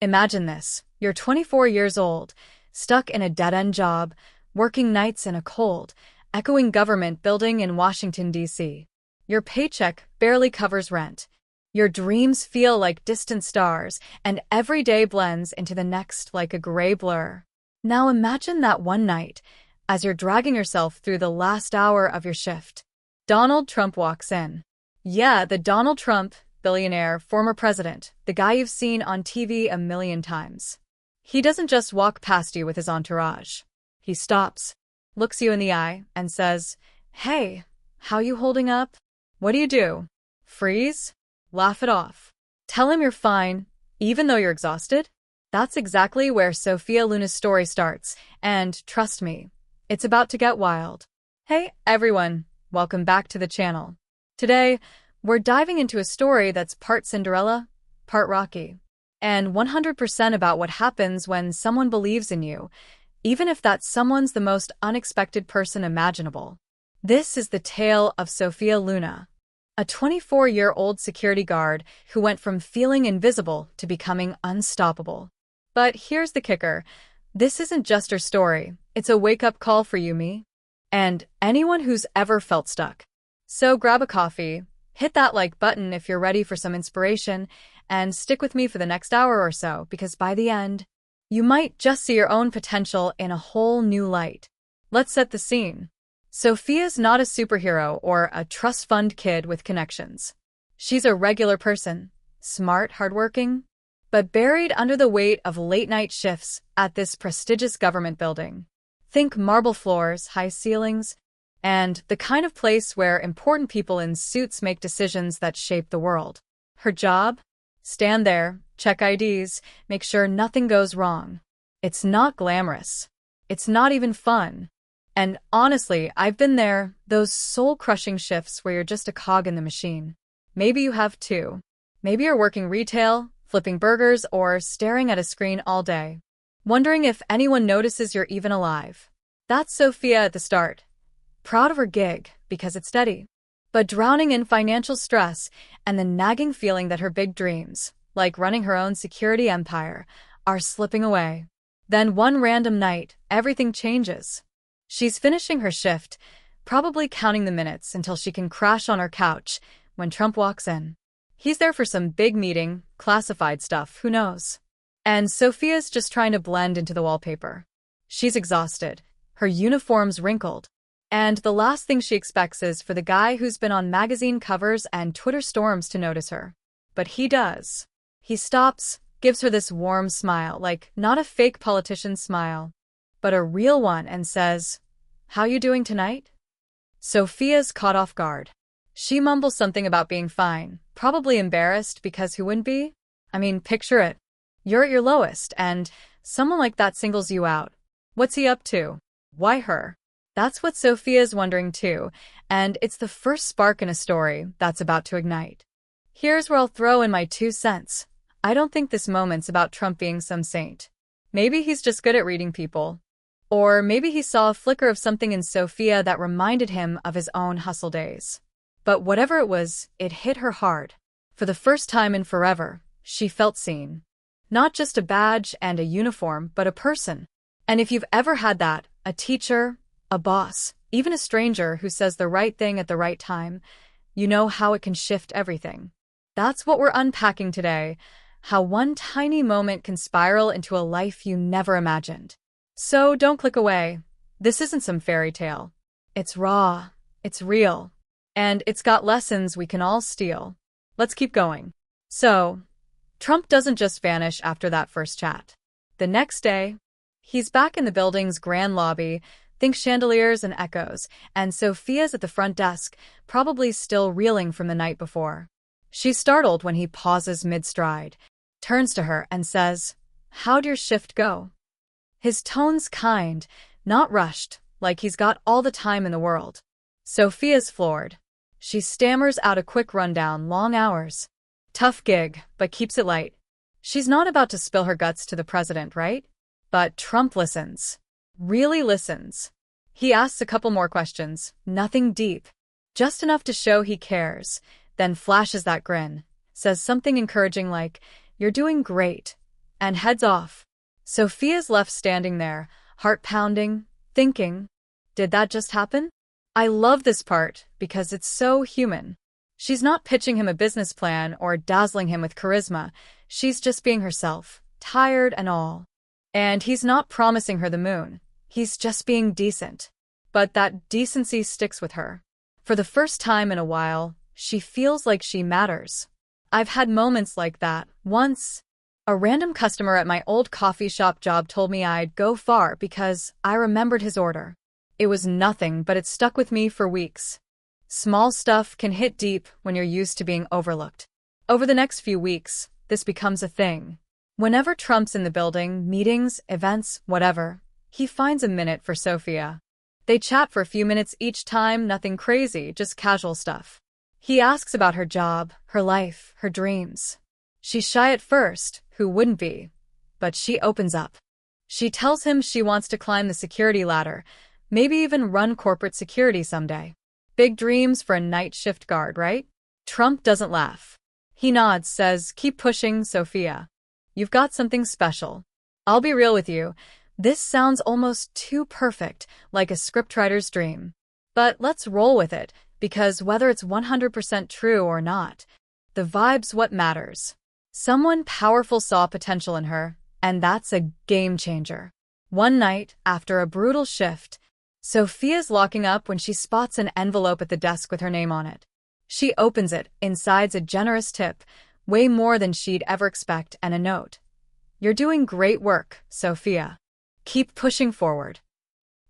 Imagine this. You're 24 years old, stuck in a dead-end job, working nights in a cold, echoing government building in Washington, D.C. Your paycheck barely covers rent. Your dreams feel like distant stars, and every day blends into the next like a gray blur. Now imagine that one night, as you're dragging yourself through the last hour of your shift. Donald Trump walks in. Yeah, the Donald Trump, billionaire, former president, the guy you've seen on TV a million times. He doesn't just walk past you with his entourage. He stops, looks you in the eye, and says, "Hey, how you holding up?" What do? Freeze? Laugh it off. Tell him you're fine, even though you're exhausted? That's exactly where Sophia Luna's story starts, and trust me, it's about to get wild. Hey, everyone, welcome back to the channel. Today, we're diving into a story that's part Cinderella, part Rocky, and 100% about what happens when someone believes in you, even if that someone's the most unexpected person imaginable. This is the tale of Sophia Luna, a 24-year-old security guard who went from feeling invisible to becoming unstoppable. But here's the kicker. This isn't just her story. It's a wake-up call for you, me, and anyone who's ever felt stuck. So grab a coffee, hit that like button if you're ready for some inspiration, and stick with me for the next hour or so, because by the end, you might just see your own potential in a whole new light. Let's set the scene. Sophia's not a superhero or a trust fund kid with connections. She's a regular person, smart, hardworking, but buried under the weight of late-night shifts at this prestigious government building. Think marble floors, high ceilings, and the kind of place where important people in suits make decisions that shape the world. Her job? Stand there, check IDs, make sure nothing goes wrong. It's not glamorous. It's not even fun. And honestly, I've been there, those soul-crushing shifts where you're just a cog in the machine. Maybe you have too. Maybe you're working retail, flipping burgers, or staring at a screen all day, wondering if anyone notices you're even alive. That's Sophia at the start. Proud of her gig, because it's steady, but drowning in financial stress and the nagging feeling that her big dreams, like running her own security empire, are slipping away. Then one random night, everything changes. She's finishing her shift, probably counting the minutes until she can crash on her couch, when Trump walks in. He's there for some big meeting, classified stuff, who knows? And Sophia's just trying to blend into the wallpaper. She's exhausted, her uniform's wrinkled, and the last thing she expects is for the guy who's been on magazine covers and Twitter storms to notice her. But he does. He stops, gives her this warm smile, like not a fake politician smile, but a real one, and says, "How you doing tonight?" Sophia's caught off guard. She mumbles something about being fine, probably embarrassed, because who wouldn't be? I mean, picture it. You're at your lowest, and someone like that singles you out. What's he up to? Why her? That's what Sophia's wondering too, and it's the first spark in a story that's about to ignite. Here's where I'll throw in my 2 cents. I don't think this moment's about Trump being some saint. Maybe he's just good at reading people. Or maybe he saw a flicker of something in Sophia that reminded him of his own hustle days. But whatever it was, it hit her hard. For the first time in forever, she felt seen. Not just a badge and a uniform, but a person. And if you've ever had that, a teacher, a boss, even a stranger who says the right thing at the right time, you know how it can shift everything. That's what we're unpacking today, how one tiny moment can spiral into a life you never imagined. So don't click away. This isn't some fairy tale. It's raw, it's real, and it's got lessons we can all steal. Let's keep going. So, Trump doesn't just vanish after that first chat. The next day, he's back in the building's grand lobby, think chandeliers and echoes, and Sophia's at the front desk, probably still reeling from the night before. She's startled when he pauses mid-stride, turns to her and says, "How'd your shift go?" His tone's kind, not rushed, like he's got all the time in the world. Sophia's floored. She stammers out a quick rundown, long hours. Tough gig, but keeps it light. She's not about to spill her guts to the president, right? But Trump listens. Really listens. He asks a couple more questions, nothing deep, just enough to show he cares, then flashes that grin, says something encouraging like, "You're doing great. and heads off. Sophia's left standing there, heart pounding, thinking, did that just happen? I love this part because it's so human. She's not pitching him a business plan or dazzling him with charisma. She's just being herself, tired and all. And he's not promising her the moon. He's just being decent. But that decency sticks with her. For the first time in a while, she feels like she matters. I've had moments like that. Once, a random customer at my old coffee shop job told me I'd go far because I remembered his order. It was nothing, but it stuck with me for weeks. Small stuff can hit deep when you're used to being overlooked. Over the next few weeks, this becomes a thing. Whenever Trump's in the building, meetings, events, whatever, he finds a minute for Sophia. They chat for a few minutes each time, nothing crazy, just casual stuff. He asks about her job, her life, her dreams. She's shy at first, who wouldn't be? But she opens up. She tells him she wants to climb the security ladder, maybe even run corporate security someday. Big dreams for a night shift guard, right? Trump doesn't laugh. He nods, says, keep pushing, Sophia. You've got something special. I'll be real with you. This sounds almost too perfect, like a scriptwriter's dream. But let's roll with it, because whether it's 100% true or not, the vibe's what matters. Someone powerful saw potential in her, and that's a game changer. One night, after a brutal shift, Sophia's locking up when she spots an envelope at the desk with her name on it. She opens it. Inside's a generous tip, way more than she'd ever expect, and a note. You're doing great work, Sophia. Keep pushing forward.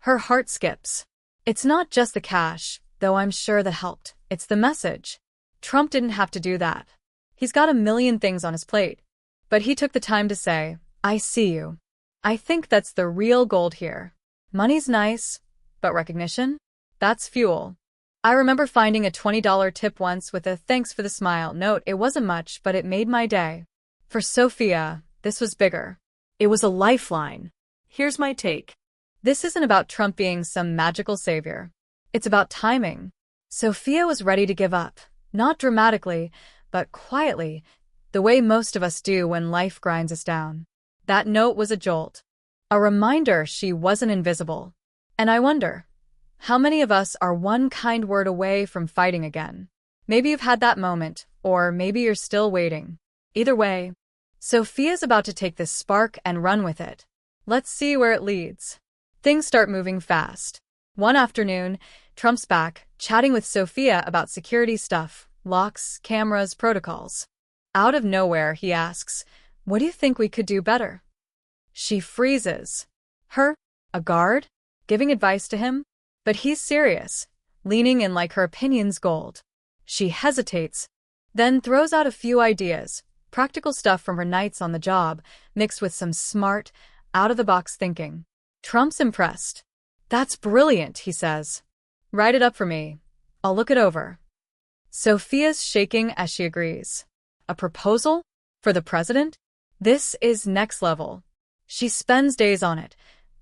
Her heart skips. It's not just the cash, though I'm sure that helped. It's the message. Trump didn't have to do that. He's got a million things on his plate. But he took the time to say, I see you. I think that's the real gold here. Money's nice, but recognition? That's fuel. I remember finding a $20 tip once with a thanks for the smile note. It wasn't much, but it made my day. For Sophia, this was bigger. It was a lifeline. Here's my take. This isn't about Trump being some magical savior. It's about timing. Sophia was ready to give up, not dramatically, but quietly, the way most of us do when life grinds us down. That note was a jolt. A reminder she wasn't invisible. And I wonder, how many of us are one kind word away from fighting again? Maybe you've had that moment, or maybe you're still waiting. Either way, Sophia's about to take this spark and run with it. Let's see where it leads. Things start moving fast. One afternoon, Trump's back, chatting with Sophia about security stuff, locks, cameras, protocols. Out of nowhere, he asks, what do you think we could do better? She freezes. Her? A guard? Giving advice to him? But he's serious, leaning in like her opinion's gold. She hesitates, then throws out a few ideas, practical stuff from her nights on the job, mixed with some smart, out-of-the-box thinking. Trump's impressed. That's brilliant, he says. Write it up for me. I'll look it over. Sophia's shaking as she agrees. A proposal? For the president? This is next level. She spends days on it,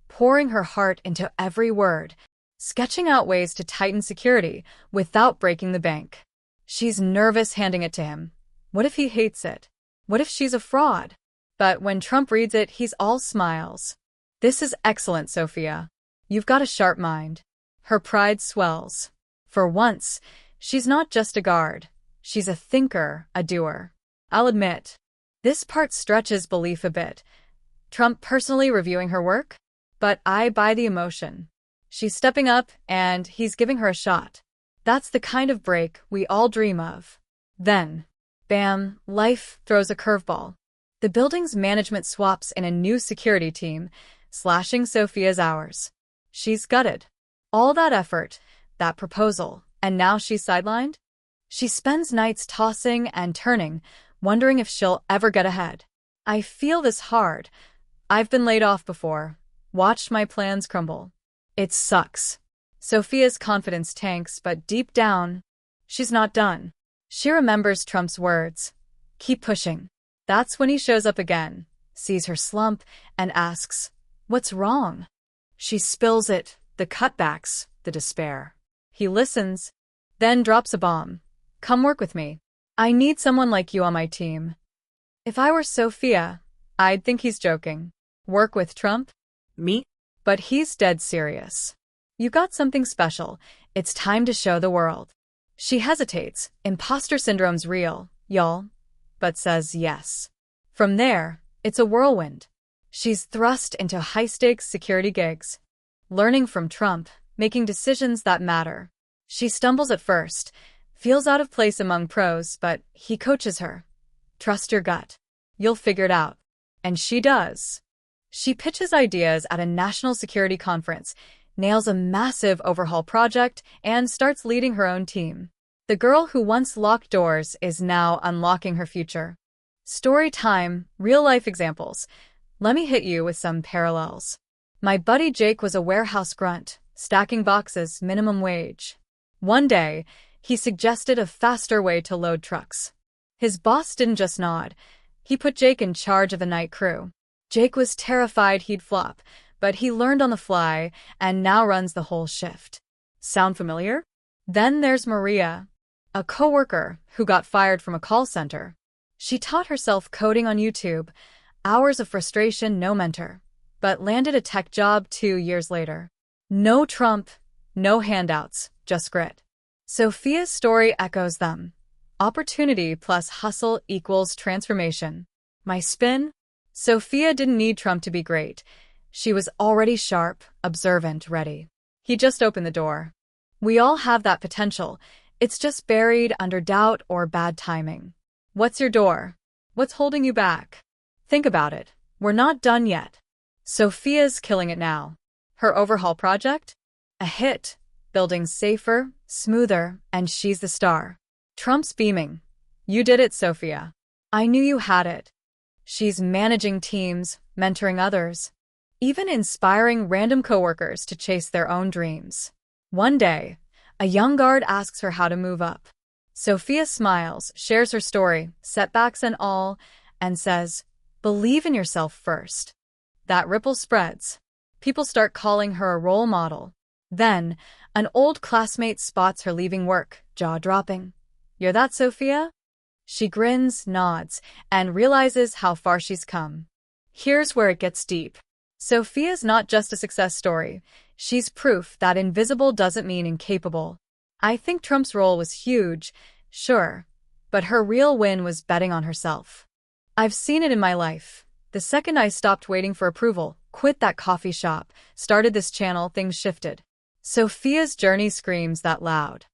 pouring her heart into every word, sketching out ways to tighten security without breaking the bank. She's nervous handing it to him. What if he hates it? What if she's a fraud? But when Trump reads it, he's all smiles. This is excellent, Sophia. You've got a sharp mind. Her pride swells. For once, she's not just a guard. She's a thinker, a doer. I'll admit, this part stretches belief a bit. Trump personally reviewing her work? But I buy the emotion. She's stepping up, and he's giving her a shot. That's the kind of break we all dream of. Then, bam, life throws a curveball. The building's management swaps in a new security team, slashing Sophia's hours. She's gutted. All that effort, that proposal, and now she's sidelined? She spends nights tossing and turning, wondering if she'll ever get ahead. I feel this hard. I've been laid off before, watched my plans crumble. It sucks. Sophia's confidence tanks, but deep down, she's not done. She remembers Trump's words. Keep pushing. That's when he shows up again, sees her slump, and asks, what's wrong? She spills it, the cutbacks, the despair. He listens, then drops a bomb. Come work with me. I need someone like you on my team. If I were Sophia, I'd think he's joking. Work with Trump? Me? But he's dead serious. You got something special. It's time to show the world. She hesitates. Imposter syndrome's real, y'all. But says yes. From there, it's a whirlwind. She's thrust into high-stakes security gigs. Learning from Trump, making decisions that matter. She stumbles at first, feels out of place among pros, but he coaches her. Trust your gut. You'll figure it out. And she does. She pitches ideas at a national security conference, nails a massive overhaul project, and starts leading her own team. The girl who once locked doors is now unlocking her future. Story time, real-life examples. Let me hit you with some parallels. My buddy Jake was a warehouse grunt, stacking boxes, minimum wage. One day, he suggested a faster way to load trucks. His boss didn't just nod. He put Jake in charge of the night crew. Jake was terrified he'd flop, but he learned on the fly and now runs the whole shift. Sound familiar? Then there's Maria, a coworker who got fired from a call center. She taught herself coding on YouTube, hours of frustration, no mentor, but landed a tech job 2 years later. No Trump, no handouts, just grit. Sophia's story echoes them. Opportunity plus hustle equals transformation. My spin? Sophia didn't need Trump to be great. She was already sharp, observant, ready. He just opened the door. We all have that potential. It's just buried under doubt or bad timing. What's your door? What's holding you back? Think about it. We're not done yet. Sophia's killing it now. Her overhaul project? A hit. Building safer, smoother, and she's the star. Trump's beaming. You did it, Sophia. I knew you had it. She's managing teams, mentoring others, even inspiring random coworkers to chase their own dreams. One day, a young guard asks her how to move up. Sophia smiles, shares her story, setbacks and all, and says, "Believe in yourself first." That ripple spreads. People start calling her a role model. Then, an old classmate spots her leaving work, jaw dropping. "You're that Sophia?" She grins, nods, and realizes how far she's come. Here's where it gets deep. Sophia's not just a success story. She's proof that invisible doesn't mean incapable. I think Trump's role was huge, sure, but her real win was betting on herself. I've seen it in my life. The second I stopped waiting for approval, quit that coffee shop, started this channel, things shifted. Sophia's journey screams that loud.